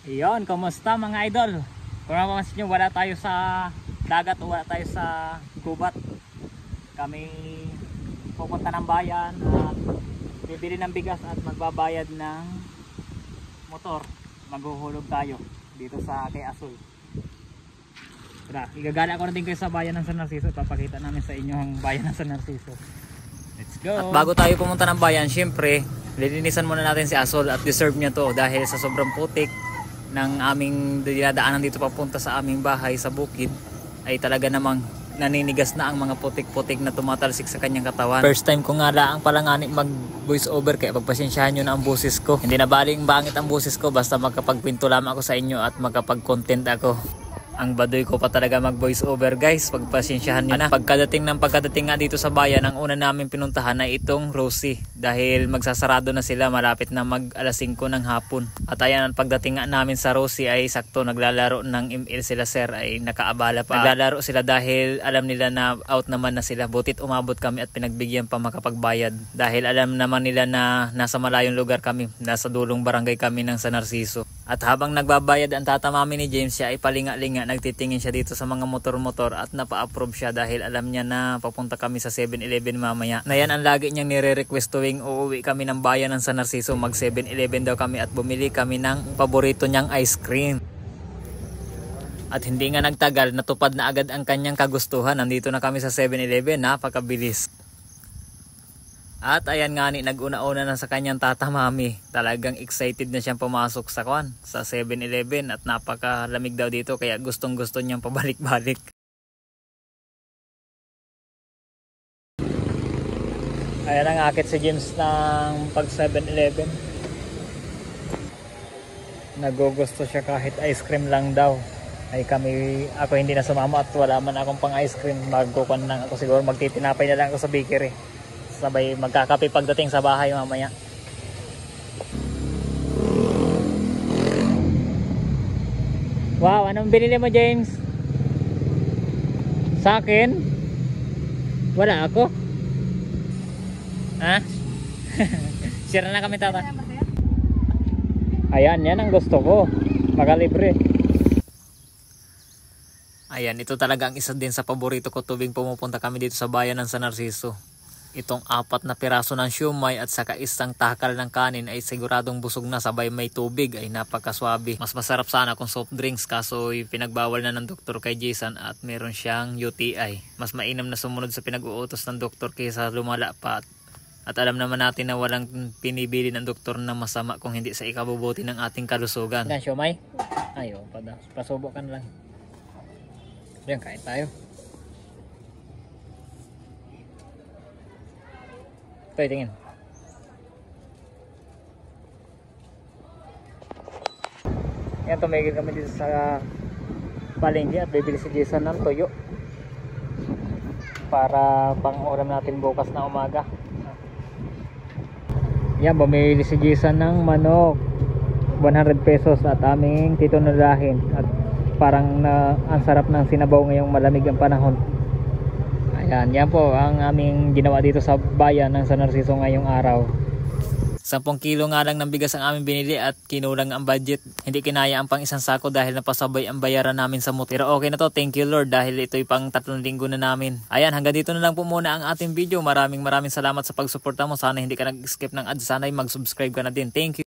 Iyon, kumusta mga idol? Kung napansin nyo, wala tayo sa dagat o wala tayo sa gubat. Kami pupunta ng bayan at bibili ng bigas at magbabayad ng motor. Maghuhulog tayo dito sa kay Asul. Tara, igagala ko na din kayo sa bayan ng San Narciso. Papakita namin sa inyo ang bayan ng San Narciso. Let's go! At bago tayo pumunta ng bayan, syempre lilinisan muna natin si Asul at deserve niya to dahil sa sobrang putik ng aming dinadaanan dito papunta sa aming bahay sa bukid ay talaga namang naninigas na ang mga putik-putik na tumatalsik sa kanyang katawan. First time ko nga laang palangani mag voice over kaya pagpasensyahan nyo na ang boses ko. Hindi na baling bangit ang boses ko basta magkapagpinto lamang ako sa inyo at magkapag-content ako. Ang baduy ko pa talaga mag voice over guys, pagpasensyahan nyo na. Pagkadating nga dito sa bayan, ang una namin pinuntahan ay itong Rosie dahil magsasarado na sila, malapit na mag alas 5 ng hapon. At ayan, pagdating nga namin sa Rosie ay sakto naglalaro ng ML sila sir, ay nakaabala pa. Naglalaro sila dahil alam nila na out naman na sila, butit umabot kami at pinagbigyan pa makapagbayad dahil alam naman nila na nasa malayong lugar kami, nasa dulong barangay kami ng San Narciso. At habang nagbabayad ang tata mami ni James, siya ay palinga-linga, nagtitingin siya dito sa mga motor-motor at napa-approve siya dahil alam niya na papunta kami sa 7-Eleven mamaya. Na yan ang lagi niyang nire-request tuwing uuwi kami ng bayan ng San Narciso, mag 7-Eleven daw kami at bumili kami ng paborito niyang ice cream. At hindi nga nagtagal, natupad na agad ang kanyang kagustuhan. Nandito na kami sa 7-Eleven, napakabilis. At ayan nga ni, nag-una-una na sa kanyang tata mami. Talagang excited na siyang pumasok sa 7-Eleven at napakalamig daw dito kaya gustong-gusto niyang pabalik-balik. Ayan ang akit si James ng pag 7-Eleven. Nagugusto siya kahit ice cream lang daw. Ay ako hindi na sumama at wala man akong pang ice cream. Magkukuhan lang ako, siguro magtitinapay na lang ako sa bakery. Sabay magkakape pagdating sa bahay mamaya. Wow, anong binili mo James? Sa akin? Wala ako? Ha? Share na kami tata. Ayan, yan ang gusto ko. Magalibre. Ayan, ito talaga ang isa din sa paborito ko tuwing pumupunta kami dito sa bayan ng San Narciso. Itong 4 na piraso ng siumay at saka isang takal ng kanin ay siguradong busog na, sabay may tubig, ay napakaswabe. Mas masarap sana kung soft drinks kaso pinagbawal na ng doktor kay Jason at meron siyang UTI. Mas mainam na sumunod sa pinag-uutos ng doktor kaysa lumala pa. At alam naman natin na walang pinibili ng doktor na masama kung hindi sa ikabubuti ng ating kalusugan. Yan siumay? Ayo, pasubo ka na lang. Yan, kain tayo. Ito, tingin. Yan, tumigil kami dito sa palengke at bibili si Jason ng toyo para pang-ulam natin bukas na umaga. Yan, bumili si Jason ng manok 100 pesos at aming titunulahin at parang ang sarap ng sinabaw ngayong malamig ang panahon. Ayan, yan po ang aming ginawa dito sa bayan ng San Narciso ngayong araw. 10 kilo nga lang ng bigas ang aming binili at kinulang ang budget. Hindi kinaya ang pang isang sako dahil napasabay ang bayaran namin sa motor. Pero okay na to, thank you Lord dahil ito'y pang 3 linggo na namin. Ayan, hanggang dito na lang po muna ang ating video. Maraming salamat sa pagsuporta mo. Sana hindi ka nag-skip ng ads. Sana'y mag-subscribe ka na din. Thank you.